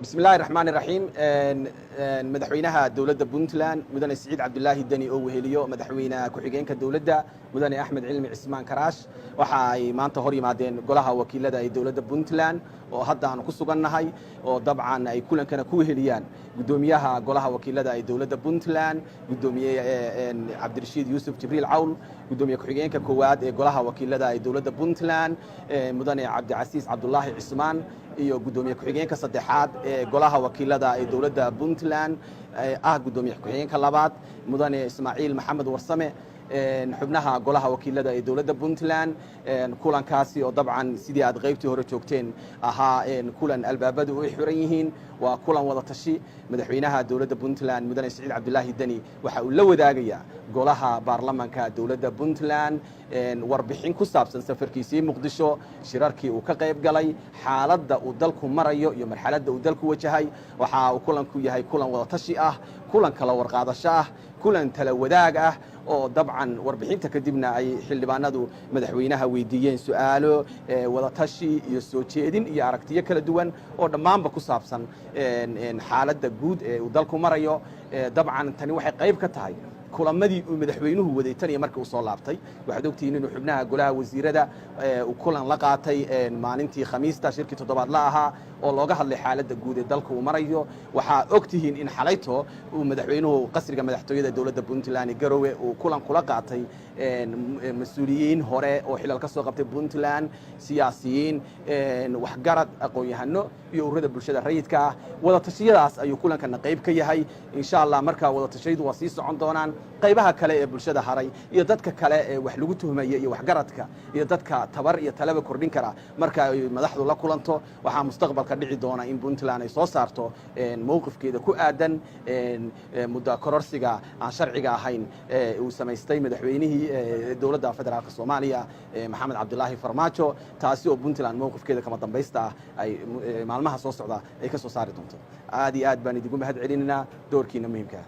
بسم الله الرحمن الرحيم مدحوينها دولة بنتلان مدن سعيد عبد الله الدني أو وهليو مدحوينها كحجين كدولة مدن أحمد علمي عثمان كراش وحاي ما أنت هوري مادين قلها وكيل لدى دولة بنتلان وهذا عن قصة جنهاي وطبعا أي كلن كان كوهليان قدوميها قلها وكيل لدى دولة بنتلان قدومي عبد الرشيد يوسف جبريل عول قدومي كحجين ككواد قلها وكيل لدى دولة بنتلان مدن عبد العزيز عبد الله عثمان iyo gudoomiye ku-xigeenka saddexaad ee golaha wakiilada ee dawladda Puntland gudoomiye ku-xigeenka labaad mudane Ismaaciil Maxamed Warsame xubnaha golaha wakiilada ee dawladda Puntland kulankaasi oo dabcan sidii aad qaybtii hore joogteen ahaa kulan albaabadu u xiran yihiin waa kulan wada tashi madaxweynaha dawladda Puntland mudane Saciid Cabdulaahi Dani waxa uu la wadaagayaa golaha baarlamaanka dawladda Puntland warbixin ku saabsan safarkiisii Muqdisho shirarkii uu ka qayb galay xaaladda uu dalku marayo iyo marxaladda uu dalku wajahay waxa uu kulanku yahay kulan wada tashi ah kulan kala warqaadasho ah kulan tala wadaag ah oo dabcan warbixinta kadibna ay xildhibaanadu madaxweynaha weydiiyeen su'aalo wada tashi iyo soo jeedin iyo aragtiyo kala duwan oo dhammaanba ku saabsan xaaladda guud ee uu dalku marayo dabcan tani waxay qayb ka tahay kulamadii uu madaxweynuhu waday tan iyo markii uu soo laabtay waxaad ogtihiin inuu xubnaha golaha wasiirada uu kulan la qaatay maalintii khamiista shirkii toddobaad la ahaa oo looga hadlay xaaladda guud ee dalka uu marayo waxaa ogtihiin in xalayto uu madaxweynuhu qasriga madaxtooyada dawladda Puntland Garowe uu kulan kula qaatay mas'uuliyiin hore oo xilal ka soo qabtay Puntland siyaasiyiin waxgarad aqoon-yahano iyo ururada bulshada rayidka ah wada tashiyadaas ayuu kulankana qayb ka yahay insha Allah marka wada tashiyadu waa sii socon doonaan qaybaha kale ee bulshada haray iyo dadka kale ee wax lagu tuhmayo iyo waxgaradka iyo dadka tabar iyo talaba kordhin kara marka ay madaxdu la kulanto waxa mustaqbalka dhici doona in Puntland ay soo saarto mowqifkeeda ku aadan muddo kororsiga aan sharciga ahayn uu samaystay madaxweynihii dawladda federaalka Soomaaliya Maxamed Cabdulaahi Farmaajo taasi oo Puntland mowqifkeeda kama dambaysta ay maalmaha soo socda ay ka soo saari doonto aad iyo aad baan idigu mahad celinayna doorkiina muhiimka ah